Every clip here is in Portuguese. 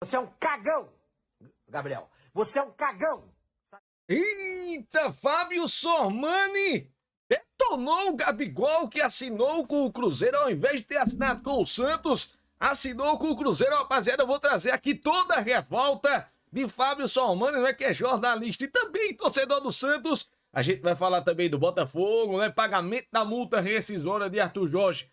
Você é um cagão, Gabriel. Você é um cagão. Eita, Fábio Sormani detonou o Gabigol, que assinou com o Cruzeiro ao invés de ter assinado com o Santos. Assinou com o Cruzeiro, rapaziada. Eu vou trazer aqui toda a revolta de Fábio Sormani, né, que é jornalista e também torcedor do Santos. A gente vai falar também do Botafogo, né, pagamento da multa rescisória de Arthur Jorge.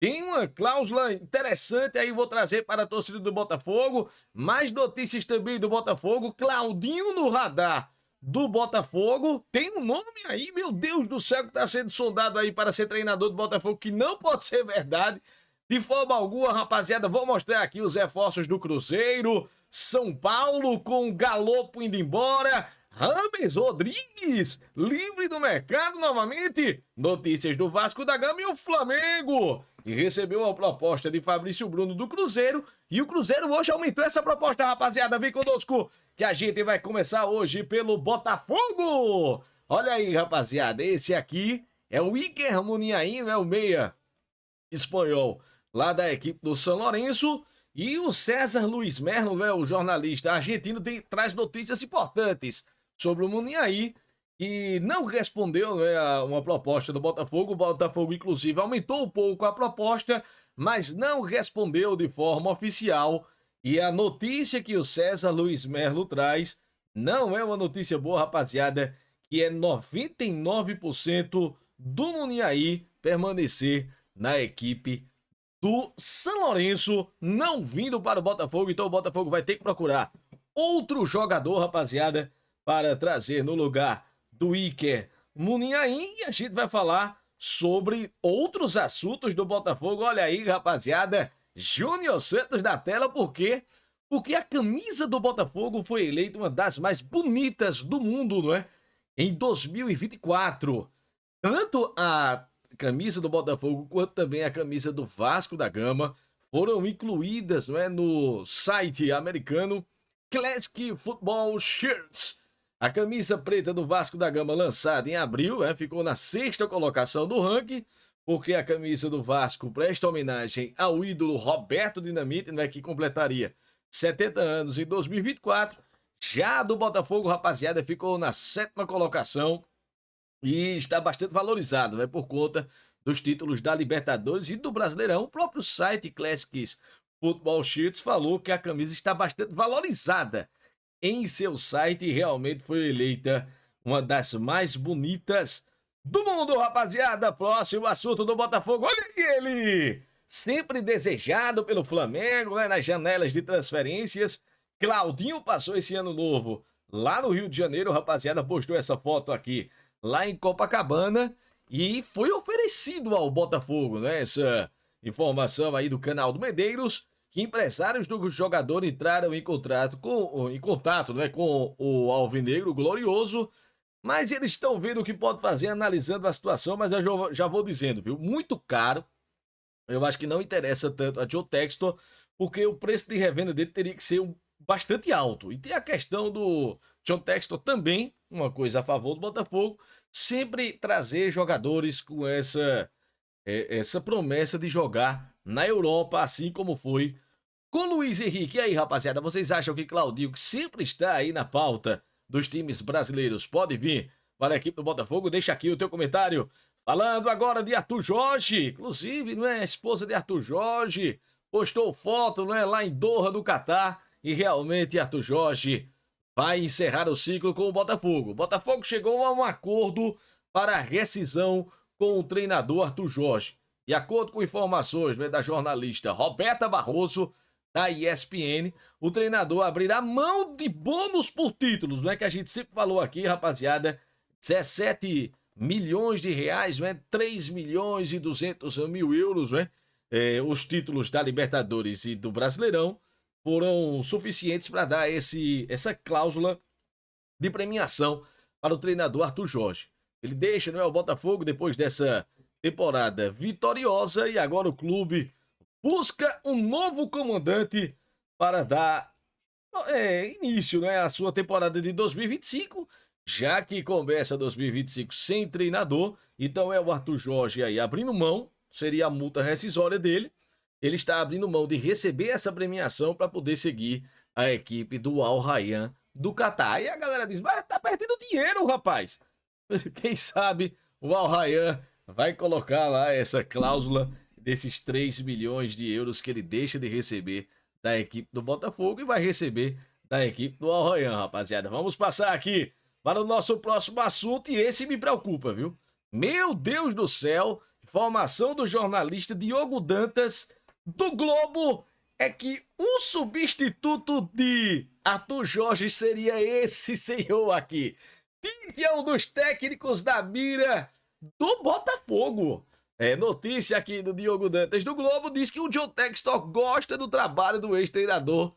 Tem uma cláusula interessante aí, vou trazer para a torcida do Botafogo. Mais notícias também do Botafogo. Claudinho no radar do Botafogo. Tem um nome aí, meu Deus do céu, que está sendo sondado aí para ser treinador do Botafogo, que não pode ser verdade. De forma alguma, rapaziada, vou mostrar aqui os reforços do Cruzeiro. São Paulo com o Galopo indo embora. Rames Rodrigues, livre do mercado novamente. Notícias do Vasco da Gama e o Flamengo, que recebeu a proposta de Fabrício Bruno do Cruzeiro. E o Cruzeiro hoje aumentou essa proposta, rapaziada. Vem conosco, que a gente vai começar hoje pelo Botafogo. Olha aí, rapaziada, esse aqui é o Iker Muniain, né, o meia espanhol lá da equipe do São Lourenço. E o César Luiz Merlo, né, o jornalista argentino, traz notícias importantes sobre o Muniain, que não respondeu, né, a uma proposta do Botafogo. O Botafogo, inclusive, aumentou um pouco a proposta, mas não respondeu de forma oficial. E a notícia que o César Luiz Merlo traz não é uma notícia boa, rapaziada, que é 99% do Muniain permanecer na equipe do São Lourenço, não vindo para o Botafogo. Então o Botafogo vai ter que procurar outro jogador, rapaziada, para trazer no lugar do Iker Muniain. E a gente vai falar sobre outros assuntos do Botafogo. Olha aí, rapaziada, Júnior Santos na tela. Por quê? Porque a camisa do Botafogo foi eleita uma das mais bonitas do mundo, não é? Em 2024. Tanto a camisa do Botafogo quanto também a camisa do Vasco da Gama foram incluídas, não é, no site americano Classic Football Shirts. A camisa preta do Vasco da Gama, lançada em abril, ficou na 6ª colocação do ranking, porque a camisa do Vasco presta homenagem ao ídolo Roberto Dinamite, né, que completaria 70 anos em 2024. Já a do Botafogo, rapaziada, ficou na 7ª colocação e está bastante valorizado, né, por conta dos títulos da Libertadores e do Brasileirão. O próprio site Classics Football Shirts falou que a camisa está bastante valorizada em seu site e realmente foi eleita uma das mais bonitas do mundo, rapaziada. Próximo assunto do Botafogo, olha ele! Sempre desejado pelo Flamengo, né, nas janelas de transferências. Claudinho passou esse ano novo lá no Rio de Janeiro, rapaziada, postou essa foto aqui lá em Copacabana e foi oferecido ao Botafogo, né, essa informação aí do canal do Medeiros, que empresários do jogador entraram em contato né, com o Alvinegro Glorioso, mas eles estão vendo o que pode fazer, analisando a situação. Mas eu já vou dizendo, viu, muito caro. Eu acho que não interessa tanto a Joe Textor, porque o preço de revenda dele teria que ser bastante alto. E tem a questão do John Textor também, uma coisa a favor do Botafogo, sempre trazer jogadores com essa promessa de jogar na Europa, assim como foi com Luiz Henrique. E aí, rapaziada, vocês acham que Claudinho, que sempre está aí na pauta dos times brasileiros, pode vir para a equipe do Botafogo? Deixa aqui o teu comentário. Falando agora de Arthur Jorge, inclusive, não é, a esposa de Arthur Jorge postou foto, não é, lá em Doha, do Catar, e realmente Arthur Jorge vai encerrar o ciclo com o Botafogo. O Botafogo chegou a um acordo para a rescisão com o treinador Arthur Jorge. De acordo com informações, né, da jornalista Roberta Barroso, da ESPN, o treinador abrirá mão de bônus por títulos, não é, que a gente sempre falou aqui, rapaziada, 17 milhões de reais, né, 3 milhões e 200 mil euros, né, os títulos da Libertadores e do Brasileirão foram suficientes para dar essa cláusula de premiação para o treinador Arthur Jorge. Ele deixa, não é, o Botafogo depois dessa temporada vitoriosa e agora o clube busca um novo comandante para dar início, né, à sua temporada de 2025, já que começa 2025 sem treinador. Então é o Arthur Jorge aí abrindo mão, seria a multa rescisória dele. Ele está abrindo mão de receber essa premiação para poder seguir a equipe do Al Rayyan do Catar. E a galera diz, mas tá perdendo dinheiro, rapaz. Quem sabe o Al Rayyan vai colocar lá essa cláusula desses 3 milhões de euros que ele deixa de receber da equipe do Botafogo e vai receber da equipe do Al Rayyan, rapaziada. Vamos passar aqui para o nosso próximo assunto e esse me preocupa, viu? Meu Deus do céu, informação do jornalista Diogo Dantas do Globo é que o substituto de Arthur Jorge seria esse senhor aqui. Tite é um dos técnicos da mira do Botafogo. Notícia aqui do Diogo Dantas do Globo diz que o John Textor gosta do trabalho do ex-treinador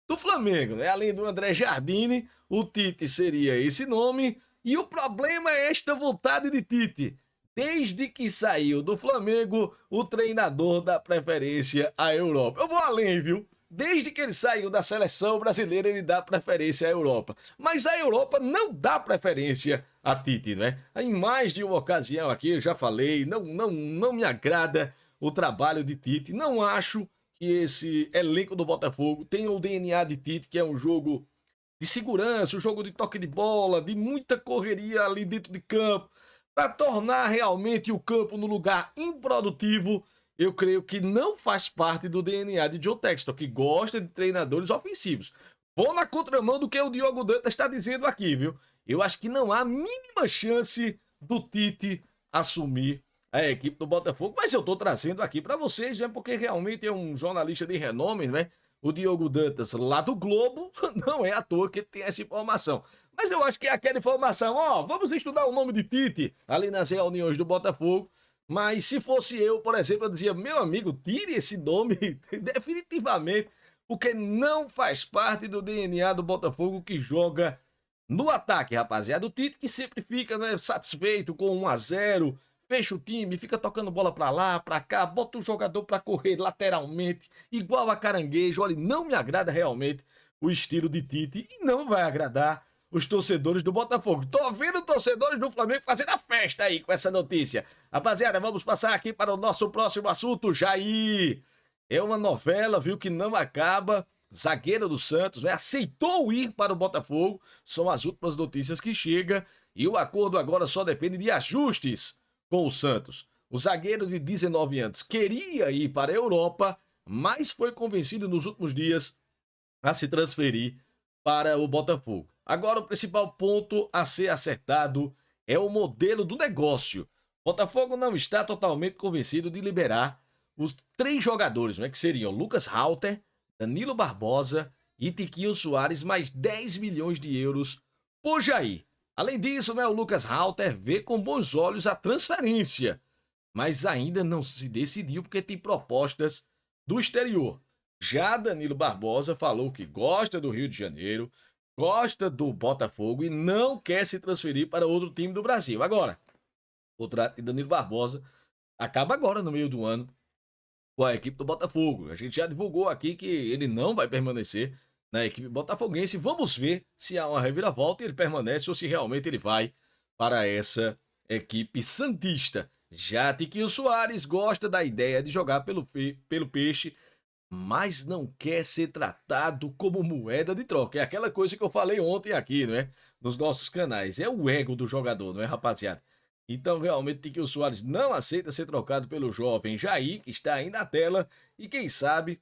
do Flamengo, né? Além do André Jardine, o Tite seria esse nome. E o problema é esta vontade de Tite. Desde que saiu do Flamengo, o treinador dá preferência à Europa. Eu vou além, viu? Desde que ele saiu da seleção brasileira, ele dá preferência à Europa. Mas a Europa não dá preferência a Tite, né? Em mais de uma ocasião aqui, eu já falei, não me agrada o trabalho de Tite. Não acho que esse elenco do Botafogo tenha o DNA de Tite, que é um jogo de segurança, um jogo de toque de bola, de muita correria ali dentro de campo, para tornar realmente o campo no lugar improdutivo. Eu creio que não faz parte do DNA de John Textor, que gosta de treinadores ofensivos. Vou na contramão do que o Diogo Dantas está dizendo aqui, viu? Eu acho que não há mínima chance do Tite assumir a equipe do Botafogo, mas eu tô trazendo aqui para vocês, né? Porque realmente é um jornalista de renome, né? O Diogo Dantas, lá do Globo, não é à toa que tem essa informação. Mas eu acho que é aquela informação, vamos estudar o nome de Tite ali nas reuniões do Botafogo. Mas se fosse eu, por exemplo, eu dizia, meu amigo, tire esse nome definitivamente, porque não faz parte do DNA do Botafogo que joga no ataque, rapaziada. O Tite que sempre fica, né, satisfeito com 1-0, fecha o time, fica tocando bola pra lá, pra cá, bota o jogador pra correr lateralmente, igual a caranguejo. Olha, não me agrada realmente o estilo de Tite e não vai agradar os torcedores do Botafogo. Tô vendo torcedores do Flamengo fazendo a festa aí com essa notícia. Rapaziada, vamos passar aqui para o nosso próximo assunto. Jair, é uma novela, viu, que não acaba. Zagueiro do Santos, né, aceitou ir para o Botafogo. São as últimas notícias que chegam. E o acordo agora só depende de ajustes com o Santos. O zagueiro de 19 anos queria ir para a Europa, mas foi convencido nos últimos dias a se transferir para o Botafogo. Agora o principal ponto a ser acertado é o modelo do negócio. O Botafogo não está totalmente convencido de liberar os 3 jogadores, né, que seriam Lucas Halter, Danilo Barbosa e Tiquinho Soares, mais 10 milhões de euros por Jair. Além disso, né, o Lucas Halter vê com bons olhos a transferência, mas ainda não se decidiu porque tem propostas do exterior. Já Danilo Barbosa falou que gosta do Rio de Janeiro, gosta do Botafogo e não quer se transferir para outro time do Brasil. Agora, o contrato de Danilo Barbosa acaba agora, no meio do ano, com a equipe do Botafogo. A gente já divulgou aqui que ele não vai permanecer na equipe botafoguense. Vamos ver se há uma reviravolta e ele permanece ou se realmente ele vai para essa equipe santista. Já Tiquinho Soares gosta da ideia de jogar pelo Peixe, mas não quer ser tratado como moeda de troca. É aquela coisa que eu falei ontem aqui, né? Nos nossos canais. É o ego do jogador, não é, rapaziada? Então, realmente, Tiquinho Soares não aceita ser trocado pelo jovem Jair, que está aí na tela. E quem sabe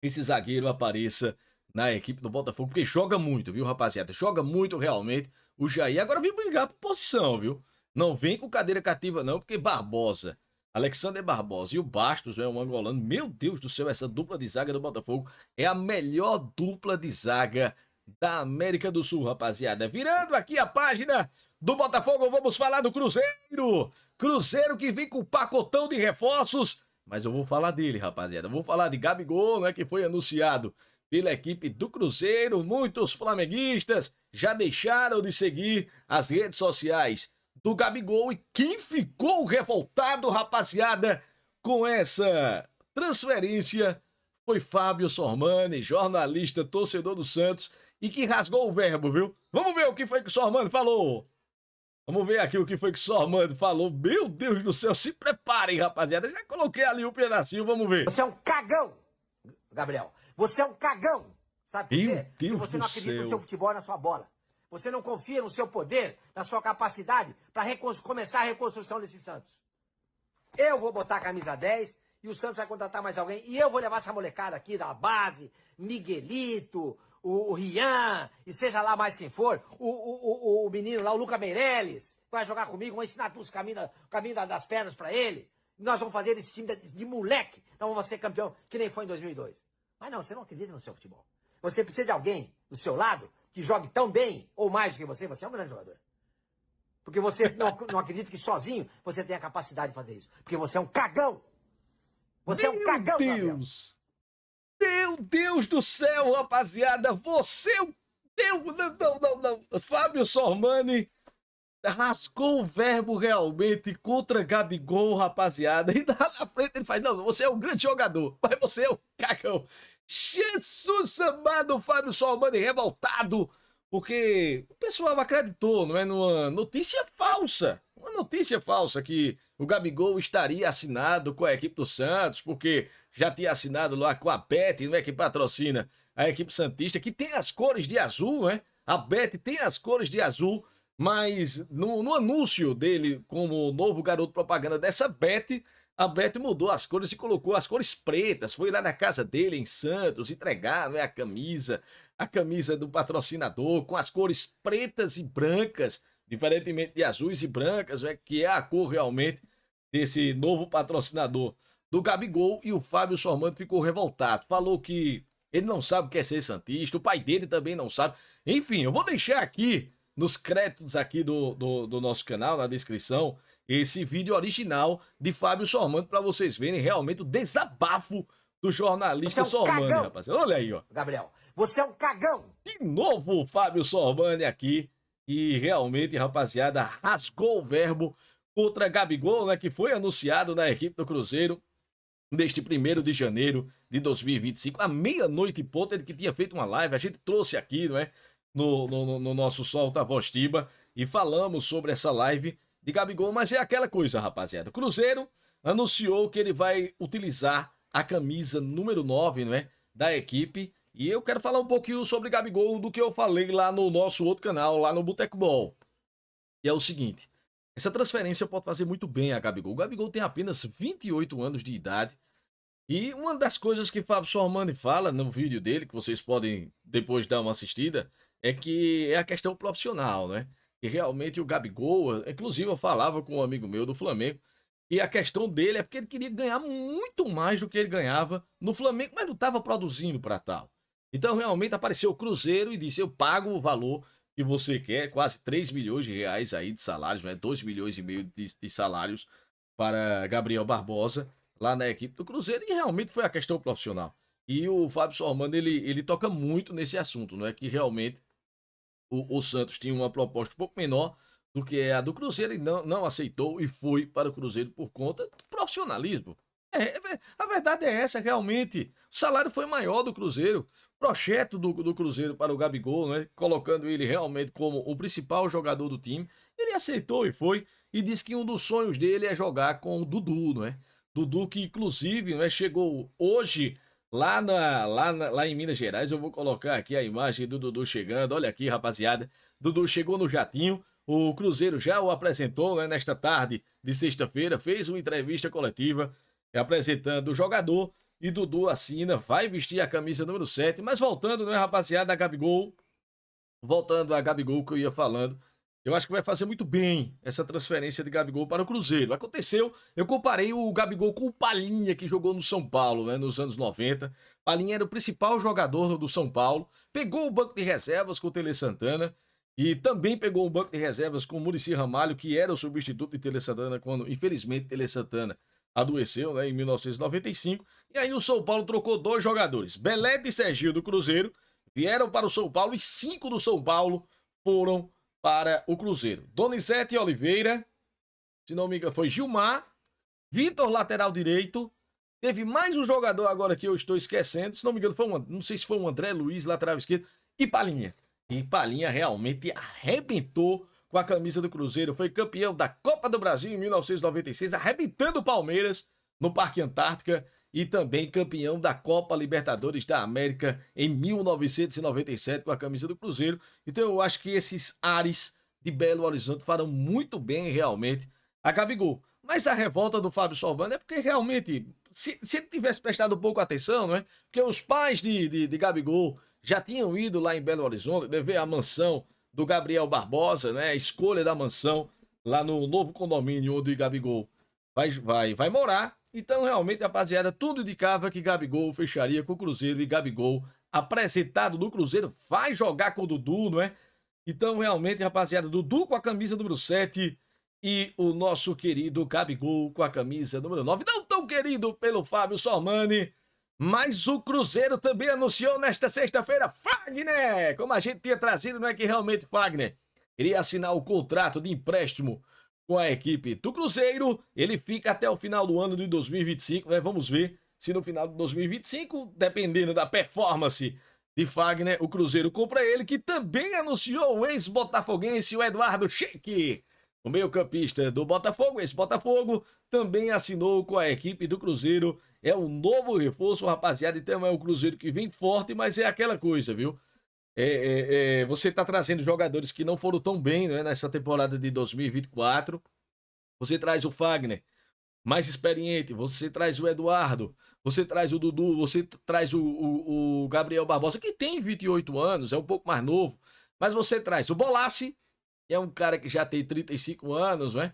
esse zagueiro apareça na equipe do Botafogo, porque joga muito, viu, rapaziada? Joga muito, realmente, o Jair. Agora vem brigar por posição, viu? Não vem com cadeira cativa, não, porque Barbosa, Alexander Barbosa e o Bastos, um angolano. Meu Deus do céu, essa dupla de zaga do Botafogo é a melhor dupla de zaga da América do Sul, rapaziada. Virando aqui a página do Botafogo, vamos falar do Cruzeiro. Cruzeiro que vem com pacotão de reforços, mas eu vou falar dele, rapaziada. Vou falar de Gabigol, né, que foi anunciado pela equipe do Cruzeiro. Muitos flamenguistas já deixaram de seguir as redes sociais do Gabigol e quem ficou revoltado, rapaziada, com essa transferência foi Fábio Sormani, jornalista, torcedor do Santos, e que rasgou o verbo, viu? Vamos ver o que foi que o Sormani falou. Vamos ver aqui o que foi que o Sormani falou. Meu Deus do céu, se preparem, rapaziada. Já coloquei ali um pedacinho, vamos ver. Você é um cagão, Gabriel. Você é um cagão. Sabe por Meu quê? Porque Deus você do não acredita no céu. seu futebol e na sua bola. Você não confia no seu poder, na sua capacidade para começar a reconstrução desse Santos. Eu vou botar a camisa 10 e o Santos vai contratar mais alguém. E eu vou levar essa molecada aqui da base, Miguelito, o Rian, e seja lá mais quem for, o menino lá, o Luca Meirelles, vai jogar comigo, vou ensinar tudo o caminho das pernas para ele. Nós vamos fazer esse time de moleque. Nós vamos ser campeão, que nem foi em 2002. Mas não, você não acredita no seu futebol. Você precisa de alguém do seu lado que jogue tão bem ou mais do que você. Você é um grande jogador. Porque você não acredita que sozinho você tem a capacidade de fazer isso. Porque você é um cagão. Você é um cagão, Meu Gabriel. Deus! Meu Deus do céu, rapaziada! Você é um... Não. Fábio Sormani rascou o verbo realmente contra Gabigol, rapaziada. E lá na frente ele faz, não, você é um grande jogador, mas você é um cagão. Jesus amado, Fábio Sormani revoltado, porque o pessoal acreditou, não é, numa notícia falsa. Uma notícia falsa que o Gabigol estaria assinado com a equipe do Santos, porque já tinha assinado lá com a Bet, não é, que patrocina a equipe santista, que tem as cores de azul, né? A Bet tem as cores de azul, mas no anúncio dele como novo garoto propaganda dessa Bet, a Bet mudou as cores e colocou as cores pretas. Foi lá na casa dele em Santos entregar, né, a camisa do patrocinador com as cores pretas e brancas, diferentemente de azuis e brancas, né, que é a cor realmente desse novo patrocinador do Gabigol. E o Fábio Sormani ficou revoltado, falou que ele não sabe o que é ser santista, o pai dele também não sabe. Enfim, eu vou deixar aqui nos créditos aqui do nosso canal, na descrição, esse vídeo original de Fábio Sormani para vocês verem realmente o desabafo do jornalista Sormani, rapaziada. Olha aí, ó. Gabriel, você é um cagão. De novo o Fábio Sormani aqui. E realmente, rapaziada, rasgou o verbo contra Gabigol, né, que foi anunciado na equipe do Cruzeiro neste 1º de janeiro de 2025, à meia-noite e ponto, ele que tinha feito uma live, a gente trouxe aqui, não é, no nosso Solta Voz Tiba, e falamos sobre essa live de Gabigol, mas é aquela coisa, rapaziada, o Cruzeiro anunciou que ele vai utilizar a camisa número 9, não é, da equipe. E eu quero falar um pouquinho sobre Gabigol do que eu falei lá no nosso outro canal, lá no Boteco Ball. E é o seguinte, essa transferência pode fazer muito bem a Gabigol. O Gabigol tem apenas 28 anos de idade. E uma das coisas que Fábio Sormani fala no vídeo dele, que vocês podem depois dar uma assistida, é que é a questão profissional, né? E realmente o Gabigol, inclusive eu falava com um amigo meu do Flamengo, e a questão dele é porque ele queria ganhar muito mais do que ele ganhava no Flamengo, mas não estava produzindo para tal. Então realmente apareceu o Cruzeiro e disse, eu pago o valor que você quer, quase 3 milhões de reais aí de salários, né? 2 milhões e meio de salários para Gabriel Barbosa, lá na equipe do Cruzeiro, e realmente foi a questão profissional. E o Fábio Sormani, ele toca muito nesse assunto, não é, que realmente o Santos tinha uma proposta um pouco menor do que a do Cruzeiro e não aceitou e foi para o Cruzeiro por conta do profissionalismo. A verdade é essa, realmente. O salário foi maior do Cruzeiro. O projeto do Cruzeiro para o Gabigol, né, colocando ele realmente como o principal jogador do time, ele aceitou e foi, e disse que um dos sonhos dele é jogar com o Dudu, não é? Dudu que inclusive, né, chegou hoje lá em Minas Gerais. Eu vou colocar aqui a imagem do Dudu chegando. Olha aqui, rapaziada. Dudu chegou no jatinho. O Cruzeiro já o apresentou, né, nesta tarde de sexta-feira, fez uma entrevista coletiva apresentando o jogador, e Dudu assina, vai vestir a camisa número 7. Mas voltando, né, rapaziada, a Gabigol, voltando a Gabigol que eu ia falando, eu acho que vai fazer muito bem essa transferência de Gabigol para o Cruzeiro. Aconteceu, eu comparei o Gabigol com o Palhinha, que jogou no São Paulo, né, nos anos 90. Palhinha era o principal jogador do São Paulo, pegou o banco de reservas com o Tele Santana, e também pegou o banco de reservas com o Muricy Ramalho, que era o substituto de Tele Santana quando, infelizmente, Tele Santana adoeceu, né, em 1995. E aí o São Paulo trocou 2 jogadores. Belete e Serginho do Cruzeiro vieram para o São Paulo e 5 do São Paulo foram para o Cruzeiro. Donizete Oliveira, se não me engano, foi Gilmar, Vitor, lateral direito. Teve mais um jogador agora que eu estou esquecendo, se não me engano, não sei se foi o André Luiz, lateral esquerdo, e Palhinha. E Palhinha realmente arrebentou com a camisa do Cruzeiro, foi campeão da Copa do Brasil em 1996, arrebentando o Palmeiras no Parque Antártica, e também campeão da Copa Libertadores da América em 1997 com a camisa do Cruzeiro. Então eu acho que esses ares de Belo Horizonte farão muito bem realmente a Gabigol. Mas a revolta do Fábio Sorbano é porque realmente, se ele tivesse prestado um pouco atenção, não é? Porque os pais de Gabigol já tinham ido lá em Belo Horizonte, né, ver a mansão do Gabriel Barbosa, né? A escolha da mansão lá no novo condomínio onde o Gabigol vai morar. Então, realmente, rapaziada, tudo indicava que Gabigol fecharia com o Cruzeiro e Gabigol, apresentado no Cruzeiro, vai jogar com o Dudu, não é? Então, realmente, rapaziada, Dudu com a camisa número 7 e o nosso querido Gabigol com a camisa número 9. Não tão querido pelo Fábio Sormani, mas o Cruzeiro também anunciou nesta sexta-feira Fagner, como a gente tinha trazido, não é que realmente Fagner iria assinar o contrato de empréstimo com a equipe do Cruzeiro. Ele fica até o final do ano de 2025, né? Vamos ver se no final de 2025, dependendo da performance de Fagner, o Cruzeiro compra ele, que também anunciou o ex-botafoguense, o Eduardo Sheik. O meio-campista do Botafogo, ex-Botafogo, também assinou com a equipe do Cruzeiro. É um novo reforço, rapaziada. Então é o Cruzeiro que vem forte, mas é aquela coisa, viu? Você tá trazendo jogadores que não foram tão bem, né, nessa temporada de 2024. Você traz o Fagner, mais experiente. Você traz o Eduardo. Você traz o Dudu. Você traz o Gabriel Barbosa, que tem 28 anos, é um pouco mais novo. Mas você traz o Bolassi, que é um cara que já tem 35 anos, né?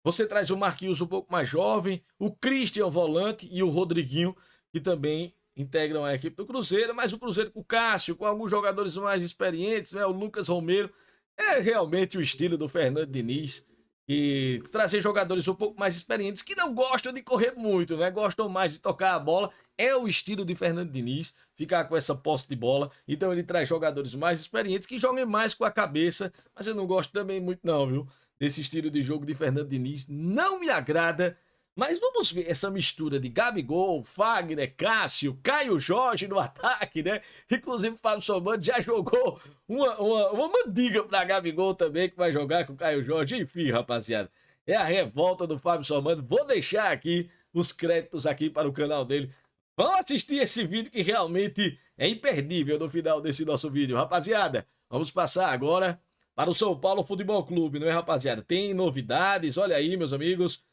Você traz o Marquinhos um pouco mais jovem, o Christian volante e o Rodriguinho, que também integram a equipe do Cruzeiro, mas o Cruzeiro com o Cássio, com alguns jogadores mais experientes, né? O Lucas Romero, é realmente o estilo do Fernando Diniz, e trazer jogadores um pouco mais experientes, que não gostam de correr muito, né? Gostam mais de tocar a bola, é o estilo de Fernando Diniz, ficar com essa posse de bola. Então ele traz jogadores mais experientes que joguem mais com a cabeça, mas eu não gosto também muito não, viu? Desse estilo de jogo de Fernando Diniz, não me agrada. Mas vamos ver essa mistura de Gabigol, Fagner, Cássio, Caio Jorge no ataque, né? Inclusive o Fábio Somando já jogou uma mandiga pra Gabigol também, que vai jogar com o Caio Jorge. Enfim, rapaziada, é a revolta do Fábio Somando. Vou deixar aqui os créditos aqui para o canal dele. Vão assistir esse vídeo que realmente é imperdível no final desse nosso vídeo. Rapaziada, vamos passar agora para o São Paulo Futebol Clube, não é, rapaziada? Tem novidades, olha aí, meus amigos.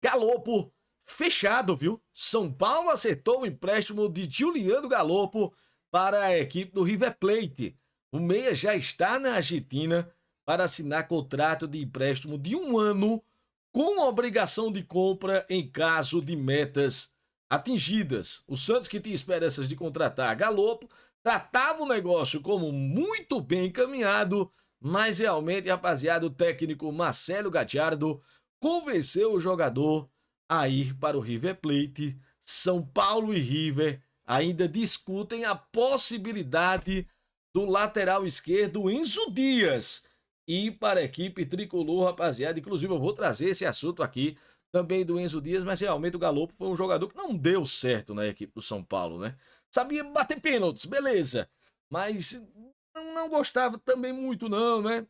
Galopo fechado, viu? São Paulo acertou o empréstimo de Juliano Galopo para a equipe do River Plate. O meia já está na Argentina para assinar contrato de empréstimo de 1 ano com obrigação de compra em caso de metas atingidas. O Santos, que tinha esperanças de contratar Galopo, tratava o negócio como muito bem encaminhado, mas realmente, rapaziada, o técnico Marcelo Gallardo convenceu o jogador a ir para o River Plate. São Paulo e River ainda discutem a possibilidade do lateral esquerdo Enzo Dias ir para a equipe tricolor, rapaziada. Inclusive eu vou trazer esse assunto aqui também do Enzo Dias, mas realmente o Galopo foi um jogador que não deu certo na equipe do São Paulo, né? Sabia bater pênaltis, beleza, mas não gostava também muito não, né?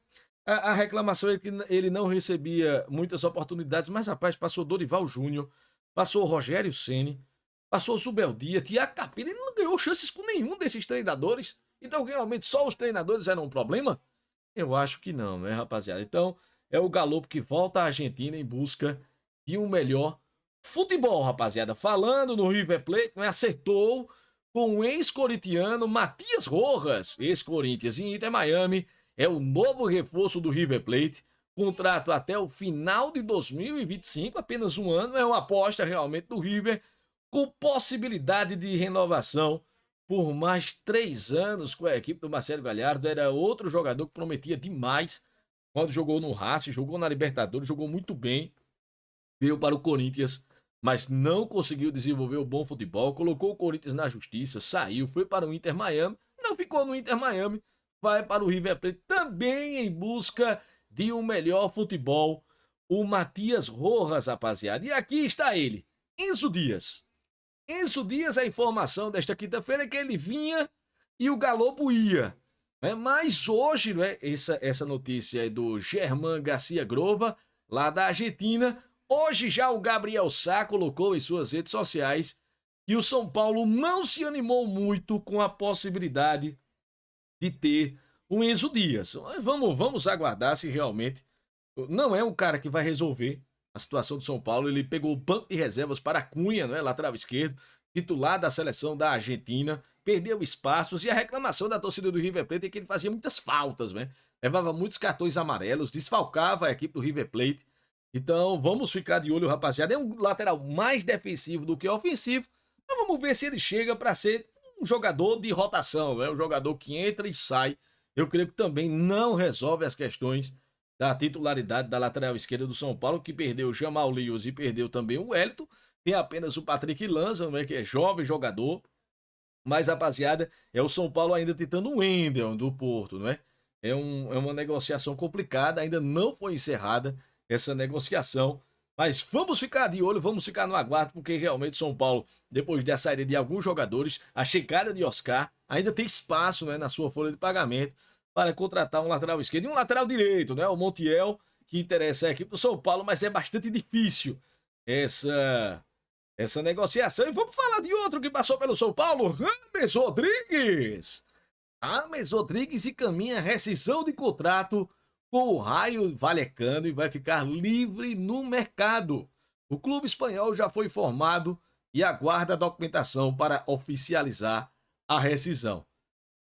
A reclamação é que ele não recebia muitas oportunidades, mas, rapaz, passou Dorival Júnior, passou Rogério Ceni, passou Zubeldia, Thiago Carpini, ele não ganhou chances com nenhum desses treinadores. Então, realmente, só os treinadores eram um problema? Eu acho que não, né, rapaziada? Então, é o Galopo que volta à Argentina em busca de um melhor futebol, rapaziada. Falando no River Plate, né, acertou com o ex-corintiano Matias Rojas, ex-Corinthians e Inter Miami. É o novo reforço do River Plate, contrato até o final de 2025, apenas 1 ano, é uma aposta realmente do River, com possibilidade de renovação por mais 3 anos com a equipe do Marcelo Gallardo. Era outro jogador que prometia demais quando jogou no Racing, jogou na Libertadores, jogou muito bem, veio para o Corinthians, mas não conseguiu desenvolver o bom futebol, colocou o Corinthians na justiça, saiu, foi para o Inter Miami, não ficou no Inter Miami, vai para o River Plate também em busca de um melhor futebol, o Matias Rojas, rapaziada. E aqui está ele, Enzo Dias. Enzo Dias, a informação desta quinta-feira é que ele vinha e o Galopo ia. Mas hoje, né, essa notícia é do Germán Garcia Grova, lá da Argentina. Hoje já o Gabriel Sá colocou em suas redes sociais que o São Paulo não se animou muito com a possibilidade de ter o Enzo Dias. Mas vamos aguardar se realmente não é um cara que vai resolver a situação do São Paulo. Ele pegou o banco de reservas para Cunha, né, lateral esquerdo, titular da seleção da Argentina, perdeu espaços e a reclamação da torcida do River Plate é que ele fazia muitas faltas, né? Levava muitos cartões amarelos, desfalcava a equipe do River Plate. Então vamos ficar de olho, rapaziada. É um lateral mais defensivo do que ofensivo, mas vamos ver se ele chega para ser um jogador de rotação, né? Um jogador que entra e sai. Eu creio que também não resolve as questões da titularidade da lateral esquerda do São Paulo, que perdeu o Jamal Lewis e perdeu também o Wellington. Tem apenas o Patrick Lanza, né, que é jovem jogador. Mas, rapaziada, é o São Paulo ainda tentando o Wendel do Porto, não é? É uma negociação complicada, ainda não foi encerrada essa negociação. Mas vamos ficar de olho, vamos ficar no aguardo, porque realmente São Paulo, depois da saída de alguns jogadores, a chegada de Oscar, ainda tem espaço, né, na sua folha de pagamento para contratar um lateral esquerdo e um lateral direito, né? O Montiel, que interessa a equipe do São Paulo, mas é bastante difícil essa negociação. E vamos falar de outro que passou pelo São Paulo, Rames Rodrigues. Rames Rodrigues encaminha rescisão de contrato com o Raio Vallecano e vai ficar livre no mercado. O clube espanhol já foi informado e aguarda a documentação para oficializar a rescisão.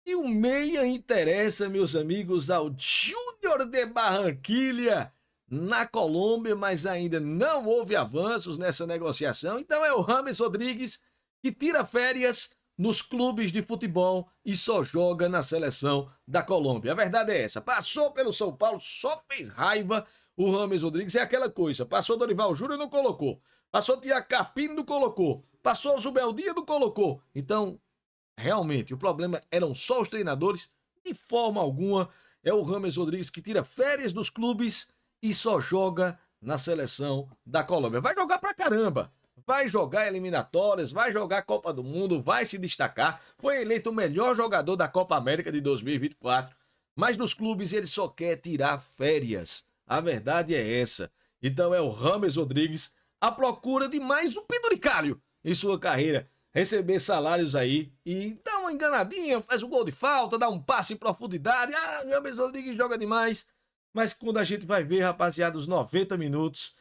E o meia interessa, meus amigos, ao Júnior de Barranquilha, na Colômbia, mas ainda não houve avanços nessa negociação. Então é o Rames Rodrigues que tira férias nos clubes de futebol e só joga na seleção da Colômbia. A verdade é essa. Passou pelo São Paulo, só fez raiva o Rames Rodrigues. É aquela coisa. Passou Dorival Júnior, não colocou. Passou Thiago Capino, não colocou. Passou Zubeldia, não colocou. Então, realmente, o problema eram só os treinadores. De forma alguma, é o Rames Rodrigues que tira férias dos clubes e só joga na seleção da Colômbia. Vai jogar pra caramba. Vai jogar eliminatórias, vai jogar Copa do Mundo, vai se destacar. Foi eleito o melhor jogador da Copa América de 2024. Mas nos clubes ele só quer tirar férias. A verdade é essa. Então é o Rames Rodrigues à procura de mais um penduricalho em sua carreira. Receber salários aí e dar uma enganadinha, faz um gol de falta, dá um passe em profundidade. Ah, Rames Rodrigues joga demais. Mas quando a gente vai ver, rapaziada, os 90 minutos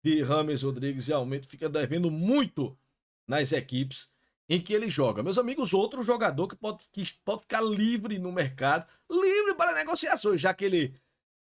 de Rames Rodrigues realmente fica devendo muito nas equipes em que ele joga. Meus amigos, outro jogador que pode ficar livre no mercado, livre para negociações, já que ele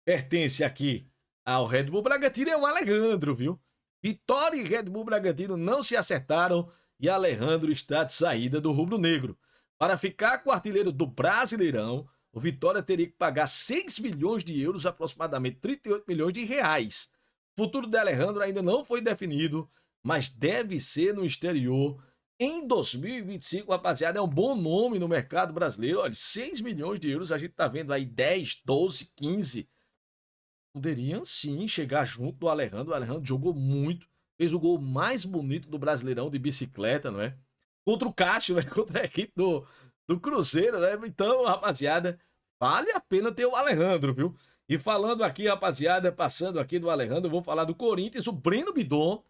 pertence aqui ao Red Bull Bragantino, é o Alejandro, viu? Vitória e Red Bull Bragantino não se acertaram e Alejandro está de saída do rubro-negro. Para ficar com o artilheiro do Brasileirão, o Vitória teria que pagar 6 milhões de euros, aproximadamente 38 milhões de reais. O futuro de Alejandro ainda não foi definido, mas deve ser no exterior. Em 2025, rapaziada, é um bom nome no mercado brasileiro. Olha, 6 milhões de euros, a gente tá vendo aí 10, 12, 15. Poderiam sim chegar junto do Alejandro. O Alejandro jogou muito, fez o gol mais bonito do Brasileirão de bicicleta, não é? Contra o Cássio, né? Contra a equipe do Cruzeiro, né? Então, rapaziada, vale a pena ter o Alejandro, viu? E falando aqui, rapaziada, passando aqui do Alejandro, eu vou falar do Corinthians, o Breno Bidon.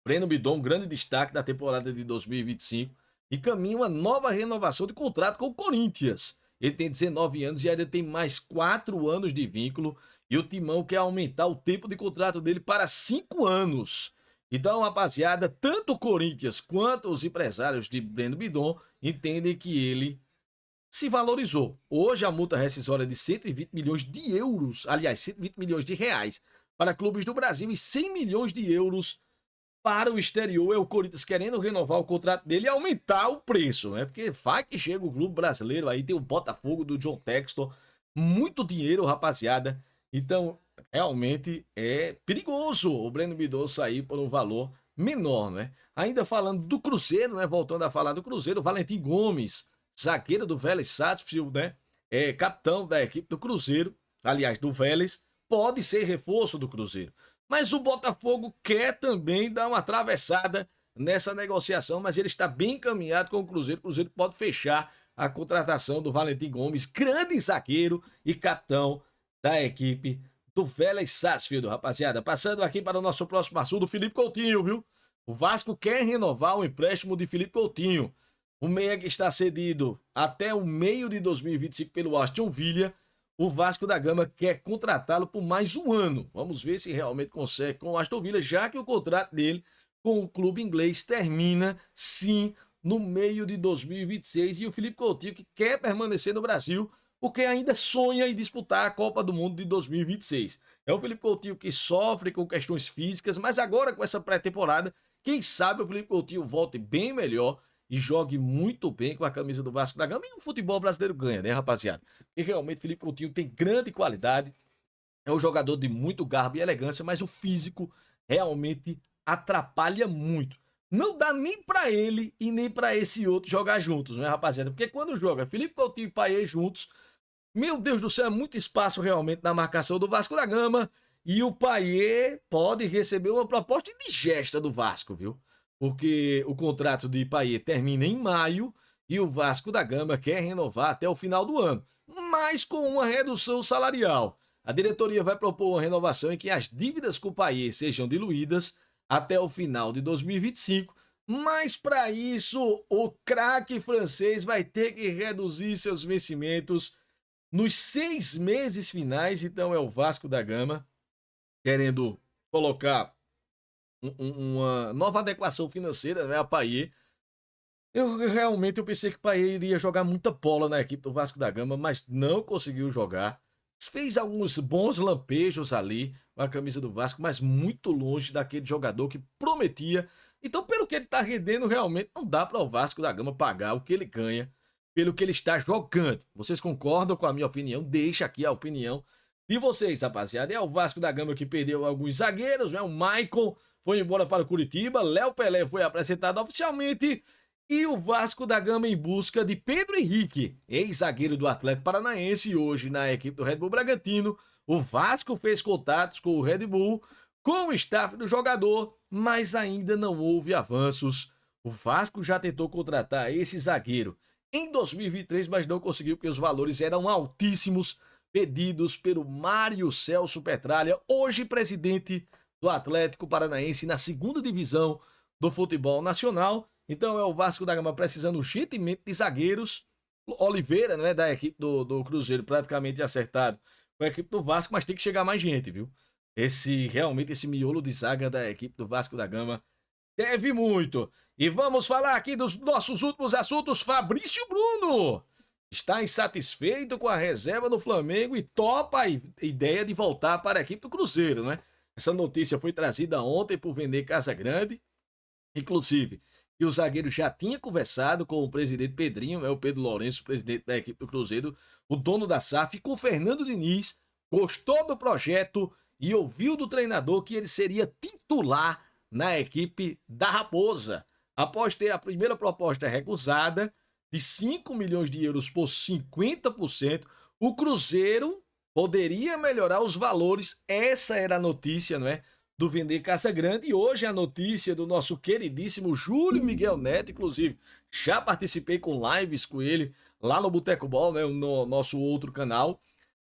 Breno Bidon, um grande destaque da temporada de 2025 e caminha uma nova renovação de contrato com o Corinthians. Ele tem 19 anos e ainda tem mais 4 anos de vínculo e o Timão quer aumentar o tempo de contrato dele para 5 anos. Então, rapaziada, tanto o Corinthians quanto os empresários de Breno Bidon entendem que ele se valorizou. Hoje a multa rescisória é de 120 milhões de euros, aliás, 120 milhões de reais para clubes do Brasil e 100 milhões de euros para o exterior. É o Corinthians querendo renovar o contrato dele e aumentar o preço, né? Porque vai que chega o clube brasileiro, aí tem o Botafogo do John Textor, muito dinheiro, rapaziada. Então, realmente é perigoso o Breno Bidon sair por um valor menor, né? Ainda falando do Cruzeiro, né? Voltando a falar do Cruzeiro, o Valentim Gomes, zagueiro do Vélez Sarsfield, né? É capitão da equipe do Cruzeiro, aliás, do Vélez, pode ser reforço do Cruzeiro. Mas o Botafogo quer também dar uma atravessada nessa negociação, mas ele está bem encaminhado com o Cruzeiro. O Cruzeiro pode fechar a contratação do Valentim Gomes, grande zagueiro e capitão da equipe do Vélez Sarsfield, rapaziada. Passando aqui para o nosso próximo assunto, o Felipe Coutinho, viu? O Vasco quer renovar o empréstimo de Felipe Coutinho. O meia que está cedido até o meio de 2025 pelo Aston Villa. O Vasco da Gama quer contratá-lo por mais um ano. Vamos ver se realmente consegue com o Aston Villa, já que o contrato dele com o clube inglês termina, sim, no meio de 2026. E o Felipe Coutinho, que quer permanecer no Brasil, porque ainda sonha em disputar a Copa do Mundo de 2026. É o Felipe Coutinho que sofre com questões físicas, mas agora com essa pré-temporada, quem sabe o Felipe Coutinho volte bem melhor e jogue muito bem com a camisa do Vasco da Gama. E o futebol brasileiro ganha, né, rapaziada? E realmente Felipe Coutinho tem grande qualidade, é um jogador de muito garbo e elegância, mas o físico realmente atrapalha muito. Não dá nem pra ele e nem pra esse outro jogar juntos, né, rapaziada? Porque quando joga Felipe Coutinho e Payet juntos, meu Deus do céu, é muito espaço realmente na marcação do Vasco da Gama. E o Payet pode receber uma proposta indigesta do Vasco, viu? Porque o contrato de Payet termina em maio e o Vasco da Gama quer renovar até o final do ano, mas com uma redução salarial. A diretoria vai propor uma renovação em que as dívidas com o Payet sejam diluídas até o final de 2025, mas para isso o craque francês vai ter que reduzir seus vencimentos nos 6 meses finais. Então é o Vasco da Gama querendo colocar uma nova adequação financeira, né, a Payet. Eu pensei que o Payet iria jogar muita bola na equipe do Vasco da Gama, mas não conseguiu jogar. Fez alguns bons lampejos ali com a camisa do Vasco, mas muito longe daquele jogador que prometia. Então, pelo que ele tá rendendo, realmente não dá para o Vasco da Gama pagar o que ele ganha pelo que ele está jogando. Vocês concordam com a minha opinião? Deixa aqui a opinião de vocês, rapaziada. É o Vasco da Gama que perdeu alguns zagueiros, né? O Maicon foi embora para o Curitiba, Léo Pelé foi apresentado oficialmente e o Vasco da Gama em busca de Pedro Henrique, ex-zagueiro do Atlético Paranaense e hoje na equipe do Red Bull Bragantino. O Vasco fez contatos com o Red Bull, com o staff do jogador, mas ainda não houve avanços. O Vasco já tentou contratar esse zagueiro em 2023, mas não conseguiu porque os valores eram altíssimos, pedidos pelo Mário Celso Petralha, hoje presidente do Atlético Paranaense na segunda divisão do futebol nacional. Então é o Vasco da Gama precisando urgentemente de zagueiros. Oliveira, né, da equipe do Cruzeiro, praticamente acertado com a equipe do Vasco, mas tem que chegar mais gente, viu? Realmente esse miolo de zaga da equipe do Vasco da Gama deve muito. E vamos falar aqui dos nossos últimos assuntos. Fabrício Bruno está insatisfeito com a reserva do Flamengo e topa a ideia de voltar para a equipe do Cruzeiro, né? Essa notícia foi trazida ontem por Vender Casagrande, inclusive, que o zagueiro já tinha conversado com o presidente Pedrinho, né, o Pedro Lourenço, presidente da equipe do Cruzeiro, o dono da SAF, e com o Fernando Diniz, gostou do projeto e ouviu do treinador que ele seria titular na equipe da Raposa. Após ter a primeira proposta recusada, de 5 milhões de euros por 50%, o Cruzeiro poderia melhorar os valores. Essa era a notícia, não é? Do Vender Casagrande. E hoje a notícia do nosso queridíssimo Júlio Miguel Neto, inclusive, já participei com lives com ele lá no Boteco Ball, né, no nosso outro canal.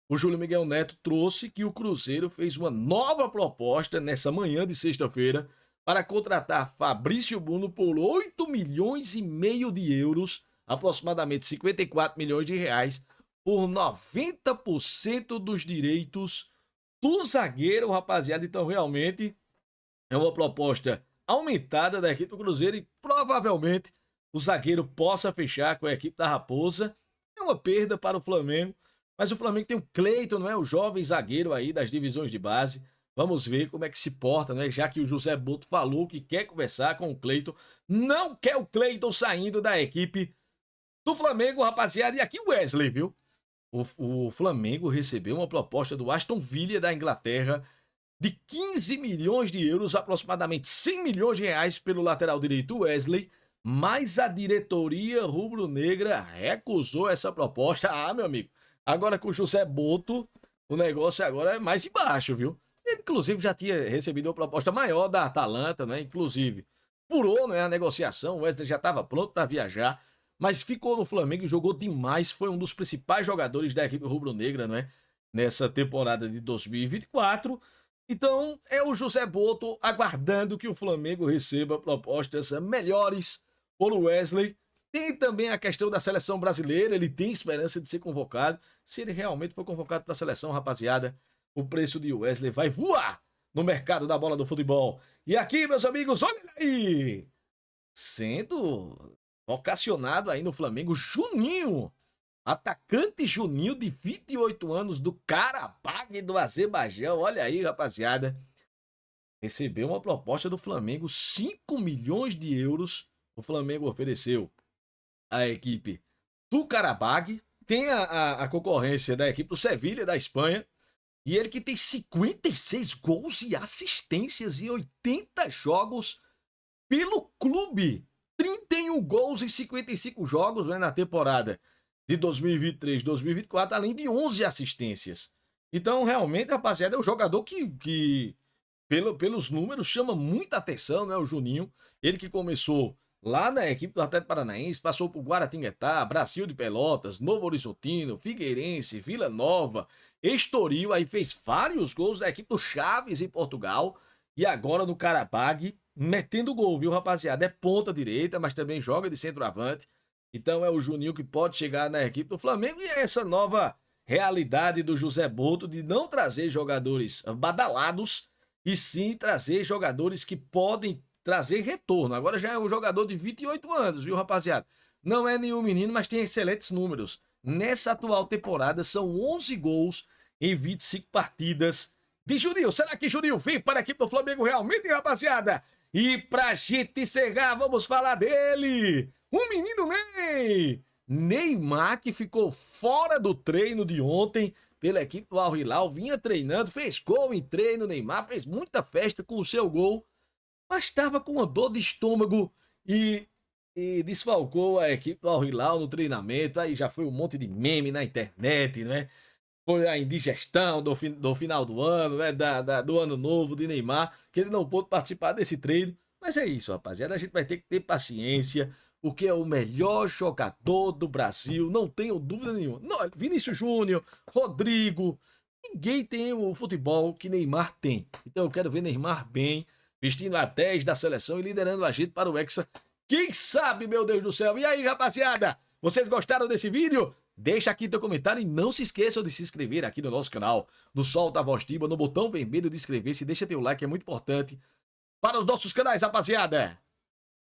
O Júlio Miguel Neto trouxe que o Cruzeiro fez uma nova proposta nessa manhã de sexta-feira para contratar Fabrício Bruno por 8 milhões e meio de euros, aproximadamente 54 milhões de reais, por 90% dos direitos do zagueiro, rapaziada. Então, realmente, é uma proposta aumentada da equipe do Cruzeiro e provavelmente o zagueiro possa fechar com a equipe da Raposa. É uma perda para o Flamengo, mas o Flamengo tem o Cleiton, não é? O jovem zagueiro aí das divisões de base. Vamos ver como é que se porta, né? Já que o José Boto falou que quer conversar com o Cleiton, não quer o Cleiton saindo da equipe do Flamengo, rapaziada. E aqui o Wesley, viu? O Flamengo recebeu uma proposta do Aston Villa da Inglaterra de 15 milhões de euros, aproximadamente 100 milhões de reais pelo lateral direito Wesley, mas a diretoria rubro-negra recusou essa proposta. Ah, meu amigo, agora com o José Boto, o negócio agora é mais embaixo, viu? Ele, inclusive, já tinha recebido uma proposta maior da Atalanta, né? Inclusive, furou, né, a negociação, o Wesley já estava pronto para viajar, mas ficou no Flamengo e jogou demais, foi um dos principais jogadores da equipe rubro-negra, né, nessa temporada de 2024. Então, é o José Boto aguardando que o Flamengo receba propostas melhores por Wesley. Tem também a questão da seleção brasileira, ele tem esperança de ser convocado. Se ele realmente for convocado para a seleção, rapaziada, o preço de Wesley vai voar no mercado da bola do futebol. E aqui, meus amigos, olha aí! Sendo vocacionado aí no Flamengo, Juninho. Atacante Juninho, de 28 anos, do Karabag do Azerbaijão. Olha aí, rapaziada. Recebeu uma proposta do Flamengo, 5 milhões de euros. O Flamengo ofereceu à equipe do Karabag. Tem a concorrência da equipe do Sevilha, da Espanha. E ele que tem 56 gols e assistências em 80 jogos pelo clube. 31 gols em 55 jogos, né, na temporada de 2023-2024, além de 11 assistências. Então, realmente, rapaziada, é um jogador que pelos números, chama muita atenção, né, o Juninho. Ele que começou lá na equipe do Atlético Paranaense, passou por Guaratinguetá, Brasil de Pelotas, Novo Horizontino, Figueirense, Vila Nova, Estoril, aí fez vários gols da equipe do Chaves em Portugal, e agora no Karabag, metendo gol, viu, rapaziada? É ponta direita, mas também joga de centroavante. Então é o Juninho que pode chegar na equipe do Flamengo, e é essa nova realidade do José Boto de não trazer jogadores badalados, e sim trazer jogadores que podem trazer retorno. Agora já é um jogador de 28 anos, viu, rapaziada? Não é nenhum menino, mas tem excelentes números. Nessa atual temporada são 11 gols em 25 partidas de Juninho. Será que Juninho vem para a equipe do Flamengo realmente, rapaziada? E pra gente encerrar, vamos falar dele. O menino Ney. Neymar, que ficou fora do treino de ontem pela equipe do Al Hilal, vinha treinando, fez gol em treino. Neymar fez muita festa com o seu gol, mas estava com uma dor de estômago e desfalcou a equipe do Al Hilal no treinamento. Aí já foi um monte de meme na internet, né? Foi a indigestão do final do ano, né? Do ano novo de Neymar, que ele não pôde participar desse treino. Mas é isso, rapaziada. A gente vai ter que ter paciência, porque é o melhor jogador do Brasil, não tenho dúvida nenhuma. Não, Vinícius Júnior, Rodrigo, ninguém tem o futebol que Neymar tem. Então eu quero ver Neymar bem, vestindo a 10 da seleção e liderando a gente para o Hexa. Quem sabe, meu Deus do céu? E aí, rapaziada? Vocês gostaram desse vídeo? Deixa aqui teu comentário e não se esqueçam de se inscrever aqui no nosso canal, no Solta a Voz Tiba, no botão vermelho de inscrever-se. Deixa teu like, é muito importante para os nossos canais, rapaziada.